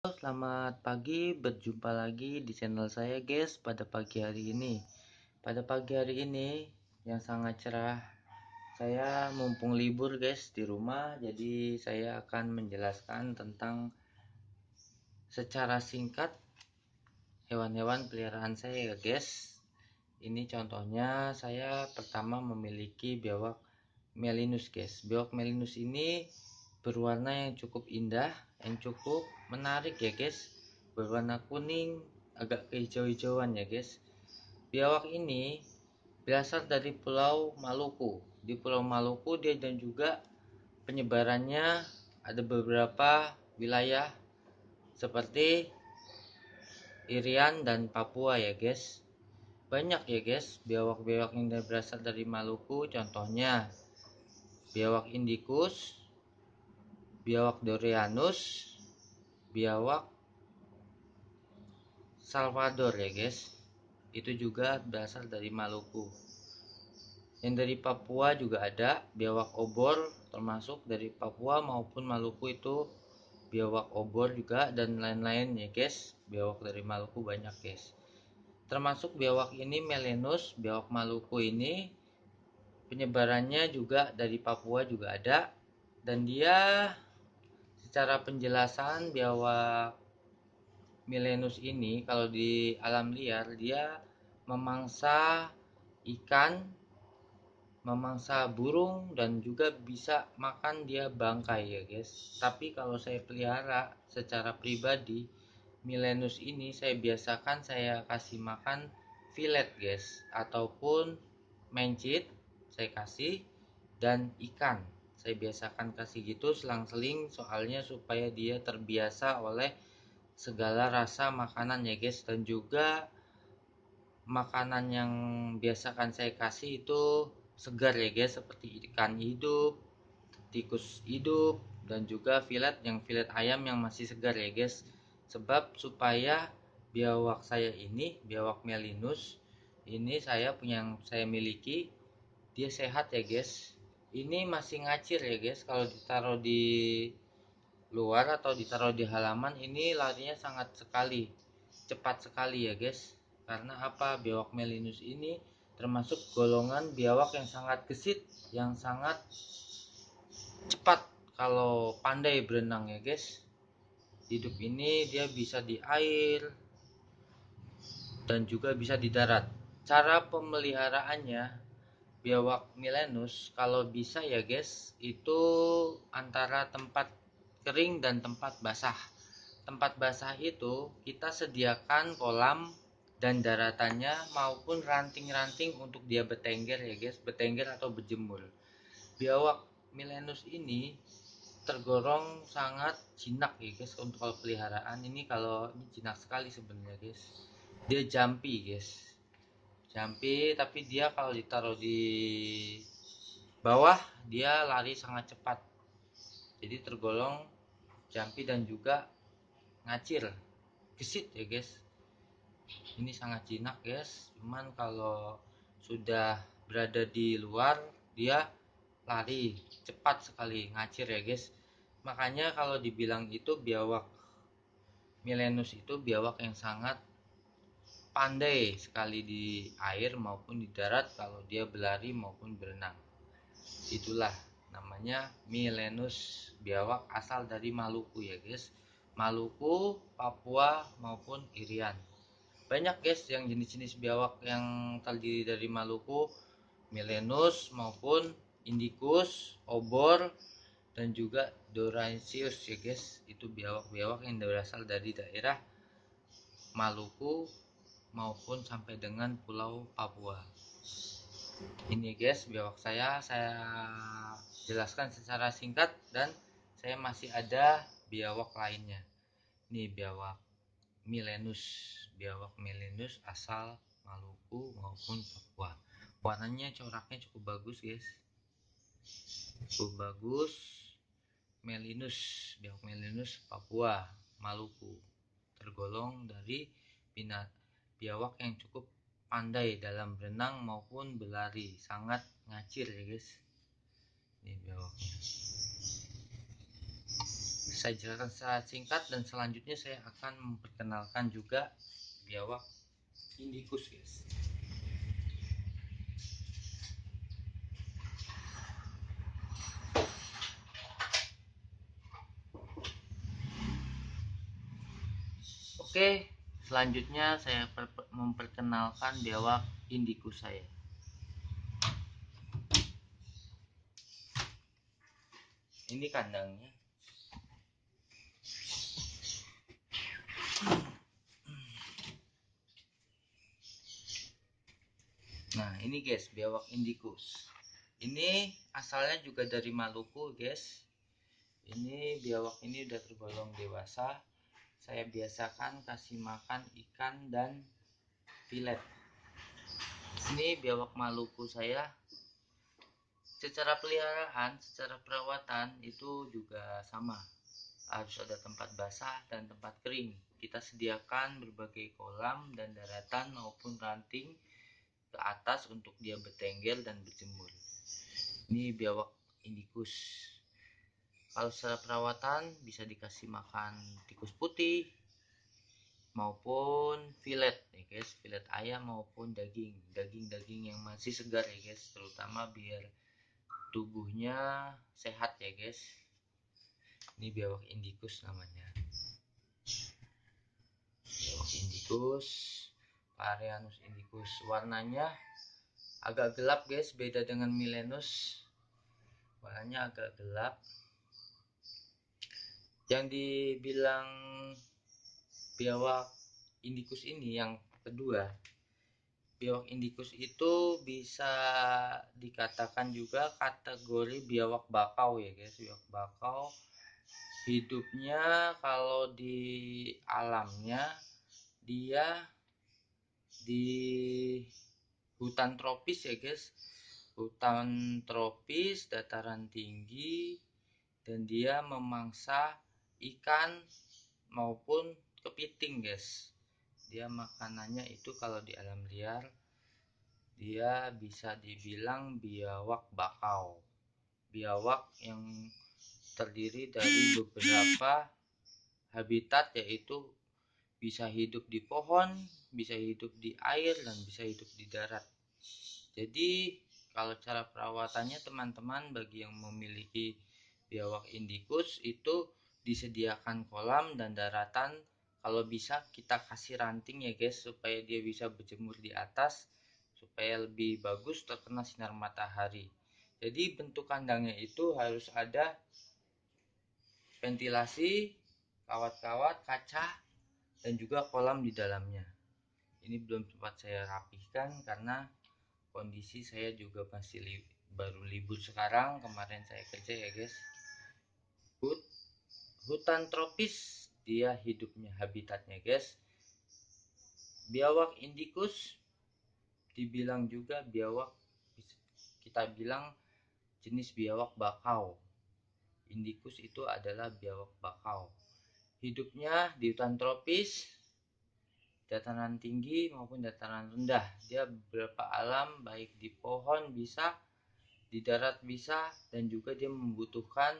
Selamat pagi, berjumpa lagi di channel saya guys pada pagi hari ini. Pada pagi hari ini yang sangat cerah, saya mumpung libur guys di rumah, jadi saya akan menjelaskan tentang secara singkat hewan-hewan peliharaan saya ya guys. Ini contohnya, saya pertama memiliki biawak melinus guys. Biawak melinus ini berwarna yang cukup indah, yang cukup menarik ya guys, berwarna kuning agak kehijau-hijauan ya guys. Biawak ini berasal dari Pulau Maluku. Di Pulau Maluku dia dan juga penyebarannya ada beberapa wilayah seperti Irian dan Papua ya guys. Banyak ya guys biawak-biawak yang berasal dari Maluku, contohnya biawak Indicus, biawak Dorianus, biawak Salvador ya guys. Itu juga berasal dari Maluku. Yang dari Papua juga ada biawak obor, termasuk dari Papua maupun Maluku itu biawak obor juga, dan lain-lain ya guys. Biawak dari Maluku banyak guys. Termasuk biawak ini Melenus, biawak Maluku ini penyebarannya juga dari Papua juga ada, dan dia secara penjelasan biawak Melenus ini kalau di alam liar dia memangsa ikan, memangsa burung, dan juga bisa makan dia bangkai ya guys. Tapi kalau saya pelihara secara pribadi, Melenus ini saya biasakan saya kasih makan fillet guys, ataupun mencit saya kasih, dan ikan saya biasakan kasih gitu selang-seling, soalnya supaya dia terbiasa oleh segala rasa makanan ya guys. Dan juga makanan yang biasakan saya kasih itu segar ya guys, seperti ikan hidup, tikus hidup, dan juga fillet ayam yang masih segar ya guys. Sebab supaya biawak saya ini, biawak melinus ini yang saya miliki, dia sehat ya guys. Ini masih ngacir ya guys, kalau ditaruh di luar atau ditaruh di halaman ini larinya sangat sekali, cepat sekali ya guys. Karena apa? Biawak melinus ini termasuk golongan biawak yang sangat gesit, yang sangat cepat kalau pandai berenang ya guys. Hidup ini dia bisa di air dan juga bisa di darat. Cara pemeliharaannya biawak melinus kalau bisa ya guys, itu antara tempat kering dan tempat basah. Tempat basah itu kita sediakan kolam dan daratannya maupun ranting-ranting untuk dia bertengger ya guys, bertengger atau berjemur. Biawak melinus ini tergolong sangat jinak ya guys untuk kalau peliharaan ini. Kalau ini jinak sekali sebenarnya guys, dia jumpy guys, jumpy, tapi dia kalau ditaruh di bawah dia lari sangat cepat, jadi tergolong jumpy dan juga ngacir, gesit ya guys. Ini sangat jinak guys, cuman kalau sudah berada di luar dia lari cepat sekali, ngacir ya guys. Makanya kalau dibilang itu biawak melinus itu biawak yang sangat pandai sekali di air maupun di darat kalau dia berlari maupun berenang. Itulah namanya melinus, biawak asal dari Maluku ya guys. Maluku, Papua maupun Irian. Banyak guys yang jenis-jenis biawak yang terdiri dari Maluku, melinus maupun Indicus, obor, dan juga Doransius ya guys. Itu biawak-biawak yang berasal dari daerah Maluku maupun sampai dengan Pulau Papua. Ini guys biawak saya jelaskan secara singkat, dan saya masih ada biawak lainnya. Ini biawak melinus asal Maluku maupun Papua. Warnanya coraknya cukup bagus guys, cukup bagus. Biawak melinus Papua Maluku tergolong dari biawak yang cukup pandai dalam berenang maupun berlari, sangat ngacir ya guys. Ini biawaknya. saya jelaskan secara singkat, dan selanjutnya saya akan memperkenalkan juga biawak Indicus, guys. Oke, selanjutnya saya memperkenalkan biawak Indicus saya. Ini kandangnya. Nah, ini guys, biawak Indicus. Ini asalnya juga dari Maluku, guys. Ini biawak ini udah tergolong dewasa. Saya biasakan kasih makan ikan dan filet. Ini biawak Maluku saya. Secara peliharaan, secara perawatan itu juga sama. Harus ada tempat basah dan tempat kering. Kita sediakan berbagai kolam dan daratan maupun ranting ke atas untuk dia bertengger dan berjemur. Ini biawak Indicus. Kalau secara perawatan bisa dikasih makan tikus putih maupun filet ya guys, filet ayam maupun daging yang masih segar ya guys, terutama biar tubuhnya sehat ya guys. Ini biawak Indicus namanya. Biawak Indicus, Pharianus Indicus, warnanya agak gelap guys, beda dengan Milenus. Warnanya agak gelap. Yang dibilang biawak Indicus ini yang kedua, biawak Indicus itu bisa dikatakan juga kategori biawak bakau ya guys. Biawak bakau hidupnya kalau di alamnya dia di hutan tropis ya guys, hutan tropis dataran tinggi, dan dia memangsa ikan maupun kepiting guys. Dia makanannya itu kalau di alam liar dia bisa dibilang biawak bakau, biawak yang terdiri dari beberapa habitat, yaitu bisa hidup di pohon, bisa hidup di air, dan bisa hidup di darat. Jadi kalau cara perawatannya teman-teman, bagi yang memiliki biawak Indicus itu disediakan kolam dan daratan. Kalau bisa kita kasih ranting ya guys, supaya dia bisa berjemur di atas, supaya lebih bagus terkena sinar matahari. Jadi bentuk kandangnya itu harus ada ventilasi, kawat-kawat, kaca, dan juga kolam di dalamnya. Ini belum sempat saya rapihkan karena kondisi saya juga masih baru libur sekarang. Kemarin saya kerja ya guys. Hutan tropis dia hidupnya, habitatnya guys. Biawak Indicus dibilang juga biawak, kita bilang jenis biawak bakau. Indicus itu adalah biawak bakau. Hidupnya di hutan tropis, dataran tinggi maupun dataran rendah. Dia beberapa alam, baik di pohon bisa, di darat bisa, dan juga dia membutuhkan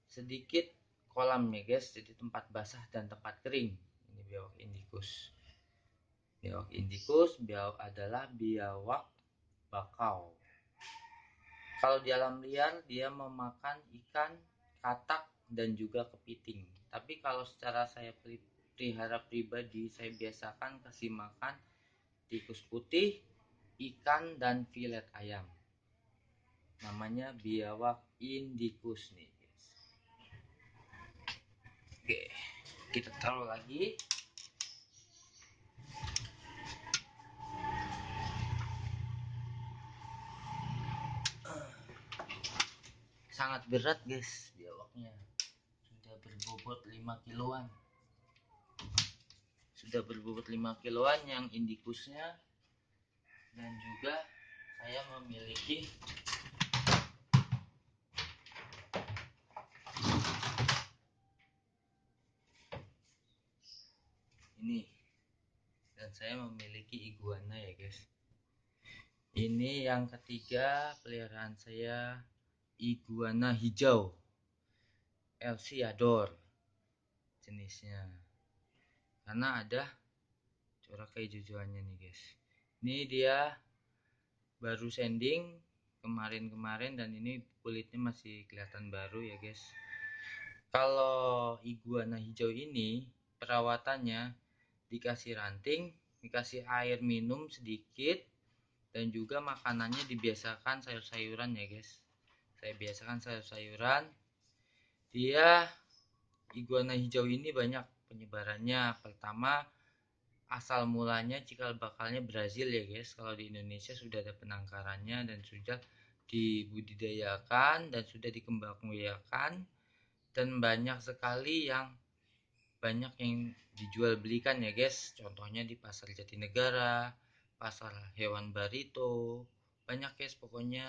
sedikit kolam ya guys, jadi tempat basah dan tempat kering. Ini biawak Indicus. Biawak Indicus adalah biawak bakau. Kalau di alam liar dia memakan ikan, katak, dan juga kepiting. Tapi kalau secara saya pelihara pribadi, saya biasakan kasih makan tikus putih, ikan, dan filet ayam. Namanya biawak Indicus nih guys. Oke, kita taruh lagi. Sangat berat guys biawaknya, sudah berbobot 5 kiloan. Sudah berbobot 5 kiloan yang Indicusnya. Dan juga saya memiliki ini, dan saya memiliki iguana ya guys. Ini yang ketiga peliharaan saya, iguana hijau. Elsiador jenisnya, karena ada corak kehijauannya nih guys. Ini dia baru sanding kemarin-kemarin dan ini kulitnya masih kelihatan baru ya guys. Kalau iguana hijau ini perawatannya dikasih ranting, dikasih air minum sedikit, dan juga makanannya dibiasakan sayur-sayuran ya guys. Saya biasakan sayur-sayuran. Dia iguana hijau ini banyak penyebarannya. Pertama, asal mulanya cikal bakalnya Brazil ya guys. Kalau di Indonesia sudah ada penangkarannya dan sudah dibudidayakan dan sudah dikembangbiakan, dan banyak sekali yang dijual belikan ya guys. Contohnya di pasar Jatinegara, pasar hewan Barito, banyak guys. Pokoknya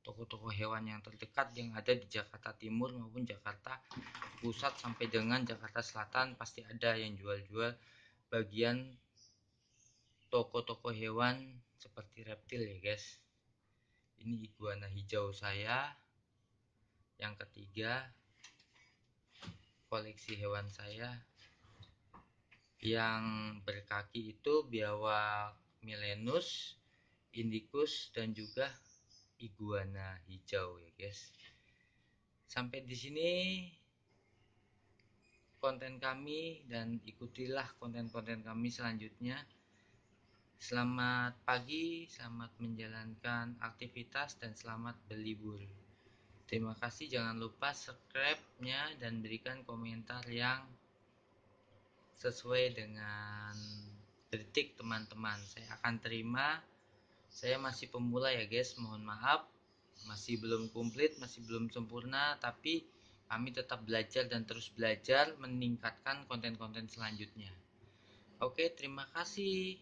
toko-toko hewan yang terdekat yang ada di Jakarta Timur maupun Jakarta Pusat sampai dengan Jakarta Selatan pasti ada yang jual-jual bagian toko-toko hewan seperti reptil ya guys. Ini iguana hijau saya yang ketiga, koleksi hewan saya yang berkaki itu biawak Milenus, Indicus, dan juga iguana hijau ya guys. Sampai di sini konten kami dan ikutilah konten-konten kami selanjutnya. Selamat pagi, selamat menjalankan aktivitas dan selamat berlibur. Terima kasih, jangan lupa subscribe-nya dan berikan komentar yang sesuai dengan kritik teman-teman. Saya akan terima. Saya masih pemula ya guys, mohon maaf. Masih belum komplit, masih belum sempurna, tapi kami tetap belajar dan terus belajar meningkatkan konten-konten selanjutnya. Oke, terima kasih.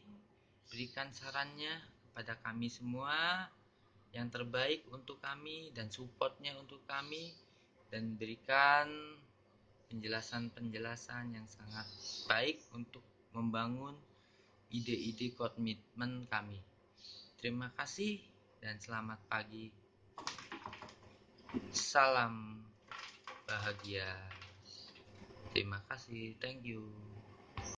Berikan sarannya kepada kami semua yang terbaik untuk kami dan supportnya untuk kami, dan berikan penjelasan-penjelasan yang sangat baik untuk membangun ide-ide komitmen kami. Terima kasih dan selamat pagi. Salam bahagia. Terima kasih. Thank you.